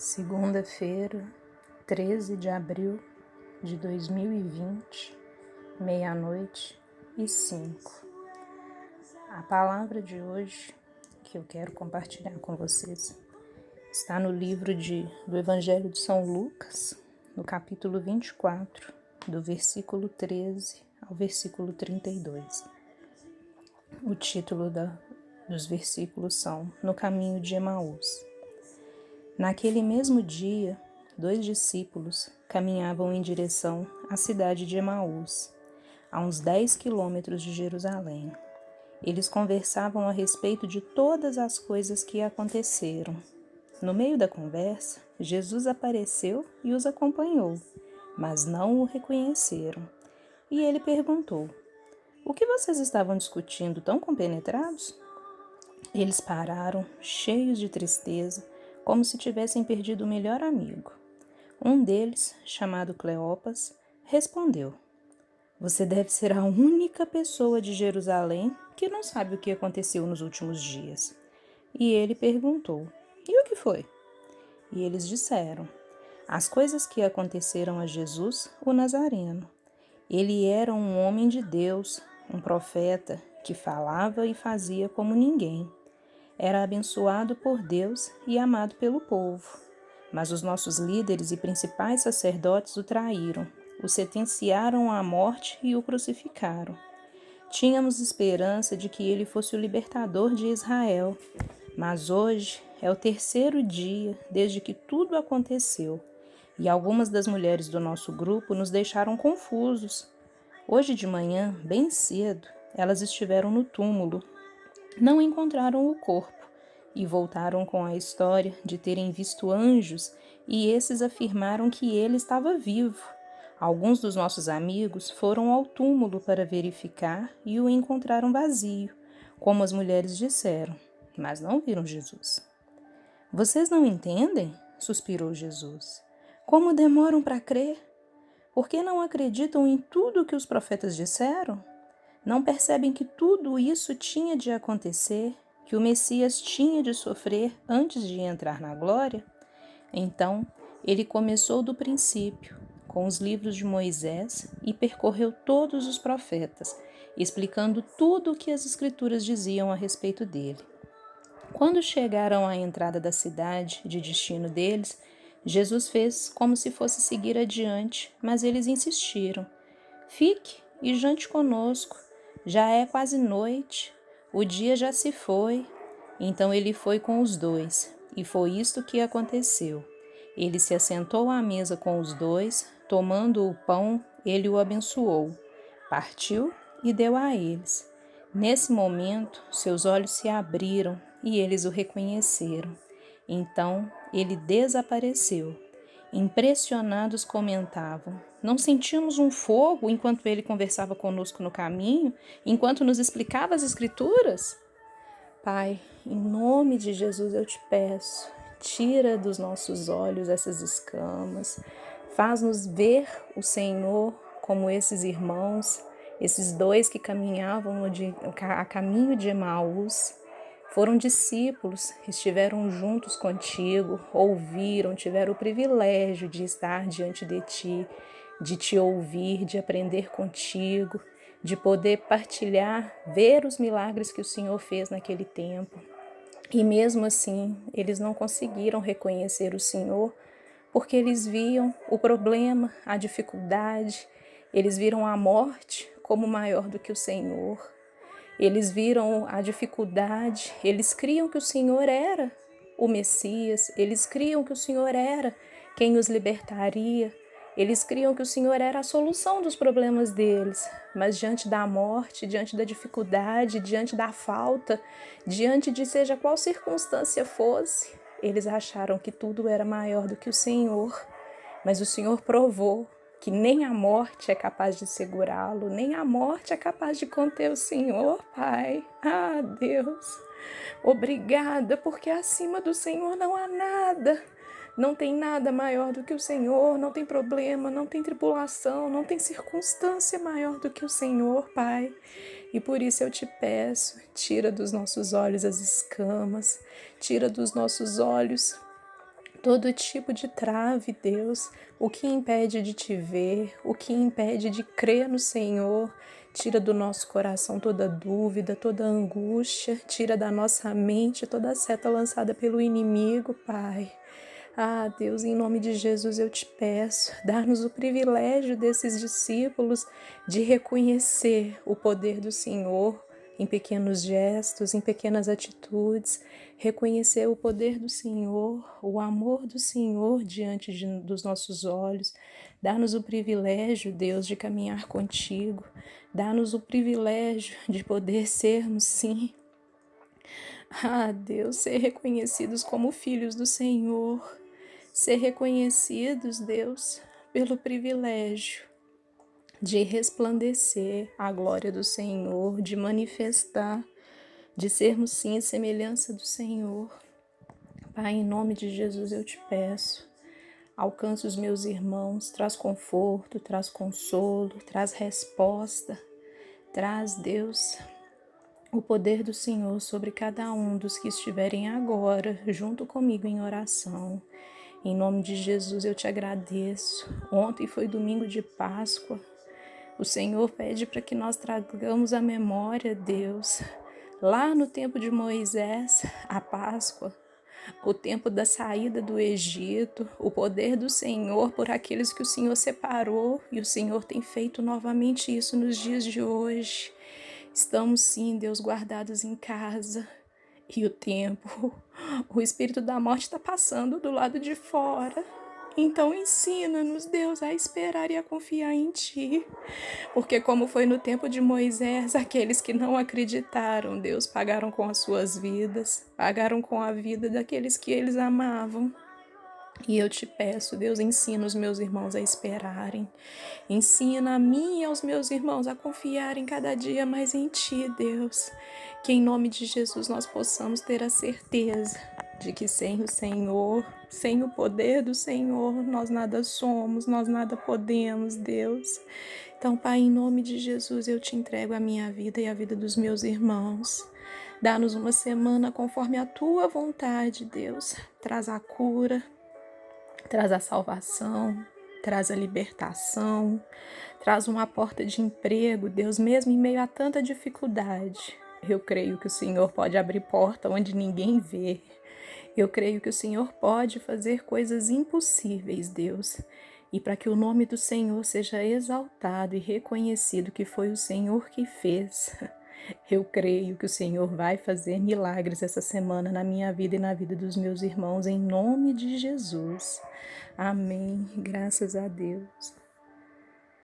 Segunda-feira, 13 de abril de 2020, 00:05. A palavra de hoje que eu quero compartilhar com vocês está no livro do Evangelho de São Lucas, no capítulo 24, do versículo 13 ao versículo 32. O título dos versículos são No Caminho de Emaús. Naquele mesmo dia, 2 discípulos caminhavam em direção à cidade de Emaús, a uns 10 quilômetros de Jerusalém. Eles conversavam a respeito de todas as coisas que aconteceram. No meio da conversa, Jesus apareceu e os acompanhou, mas não o reconheceram. E ele perguntou: "O que vocês estavam discutindo tão compenetrados?" Eles pararam, cheios de tristeza, como se tivessem perdido o melhor amigo. Um deles, chamado Cleopas, respondeu: "Você deve ser a única pessoa de Jerusalém que não sabe o que aconteceu nos últimos dias." E ele perguntou: "E o que foi?" E eles disseram: "As coisas que aconteceram a Jesus, o Nazareno. Ele era um homem de Deus, um profeta, que falava e fazia como ninguém. Era abençoado por Deus e amado pelo povo. Mas os nossos líderes e principais sacerdotes o traíram, o sentenciaram à morte e o crucificaram. Tínhamos esperança de que ele fosse o libertador de Israel. Mas hoje é o 3º dia desde que tudo aconteceu, e algumas das mulheres do nosso grupo nos deixaram confusos. Hoje de manhã, bem cedo, elas estiveram no túmulo. Não encontraram o corpo e voltaram com a história de terem visto anjos, e esses afirmaram que ele estava vivo. Alguns dos nossos amigos foram ao túmulo para verificar e o encontraram vazio, como as mulheres disseram, mas não viram Jesus." "Vocês não entendem?" suspirou Jesus. "Como demoram para crer? Por que não acreditam em tudo o que os profetas disseram? Não percebem que tudo isso tinha de acontecer, que o Messias tinha de sofrer antes de entrar na glória?" Então, ele começou do princípio, com os livros de Moisés, e percorreu todos os profetas, explicando tudo o que as Escrituras diziam a respeito dele. Quando chegaram à entrada da cidade de destino deles, Jesus fez como se fosse seguir adiante, mas eles insistiram: "Fique e jante conosco. Já é quase noite, o dia já se foi." Então ele foi com os dois, e foi isto que aconteceu. Ele se assentou à mesa com os dois, tomando o pão, ele o abençoou, partiu e deu a eles. Nesse momento, seus olhos se abriram e eles o reconheceram. Então ele desapareceu. Impressionados comentavam: "Não sentimos um fogo enquanto ele conversava conosco no caminho, enquanto nos explicava as Escrituras?" Pai, em nome de Jesus eu te peço, tira dos nossos olhos essas escamas, faz-nos ver o Senhor como esses irmãos, esses dois que caminhavam a caminho de Emaús. Foram discípulos, estiveram juntos contigo, ouviram, tiveram o privilégio de estar diante de ti, de te ouvir, de aprender contigo, de poder partilhar, ver os milagres que o Senhor fez naquele tempo. E mesmo assim, eles não conseguiram reconhecer o Senhor, porque eles viam o problema, a dificuldade, eles viram a morte como maior do que o Senhor. Eles viram a dificuldade, eles criam que o Senhor era o Messias, eles criam que o Senhor era quem os libertaria, eles criam que o Senhor era a solução dos problemas deles, mas diante da morte, diante da dificuldade, diante da falta, diante de seja qual circunstância fosse, eles acharam que tudo era maior do que o Senhor, mas o Senhor provou que nem a morte é capaz de segurá-lo, nem a morte é capaz de conter o Senhor, Pai. Ah, Deus, obrigada, porque acima do Senhor não há nada. Não tem nada maior do que o Senhor, não tem problema, não tem tribulação, não tem circunstância maior do que o Senhor, Pai. E por isso eu te peço, tira dos nossos olhos as escamas, tira dos nossos olhos todo tipo de trave, Deus, o que impede de te ver, o que impede de crer no Senhor. Tira do nosso coração toda dúvida, toda angústia, tira da nossa mente toda seta lançada pelo inimigo, Pai. Ah, Deus, em nome de Jesus eu te peço, dá-nos o privilégio desses discípulos de reconhecer o poder do Senhor em pequenos gestos, em pequenas atitudes, reconhecer o poder do Senhor, o amor do Senhor diante dos nossos olhos. Dá-nos o privilégio, Deus, de caminhar contigo. Dá-nos o privilégio de poder sermos, sim, Deus, ser reconhecidos como filhos do Senhor. Ser reconhecidos, Deus, pelo privilégio de resplandecer a glória do Senhor, de manifestar, de sermos sim a semelhança do Senhor. Pai, em nome de Jesus eu te peço, alcance os meus irmãos, traz conforto, traz consolo, traz resposta, traz, Deus, o poder do Senhor sobre cada um dos que estiverem agora junto comigo em oração. Em nome de Jesus eu te agradeço. Ontem foi domingo de Páscoa. O Senhor pede para que nós tragamos à memória, Deus, lá no tempo de Moisés, a Páscoa, o tempo da saída do Egito, o poder do Senhor por aqueles que o Senhor separou, e o Senhor tem feito novamente isso nos dias de hoje. Estamos sim, Deus, guardados em casa. E o espírito da morte está passando do lado de fora. Então ensina-nos, Deus, a esperar e a confiar em Ti. Porque como foi no tempo de Moisés, aqueles que não acreditaram, Deus, pagaram com as suas vidas, pagaram com a vida daqueles que eles amavam. E eu te peço, Deus, ensina os meus irmãos a esperarem. Ensina a mim e aos meus irmãos a confiarem cada dia mais em Ti, Deus. Que em nome de Jesus nós possamos ter a certeza de que sem o Senhor, sem o poder do Senhor, nós nada somos, nós nada podemos, Deus. Então, Pai, em nome de Jesus, eu te entrego a minha vida e a vida dos meus irmãos. Dá-nos uma semana conforme a Tua vontade, Deus. Traz a cura, traz a salvação, traz a libertação, traz uma porta de emprego, Deus, mesmo em meio a tanta dificuldade. Eu creio que o Senhor pode abrir porta onde ninguém vê. Eu creio que o Senhor pode fazer coisas impossíveis, Deus. E para que o nome do Senhor seja exaltado e reconhecido que foi o Senhor que fez, eu creio que o Senhor vai fazer milagres essa semana na minha vida e na vida dos meus irmãos, em nome de Jesus. Amém. Graças a Deus.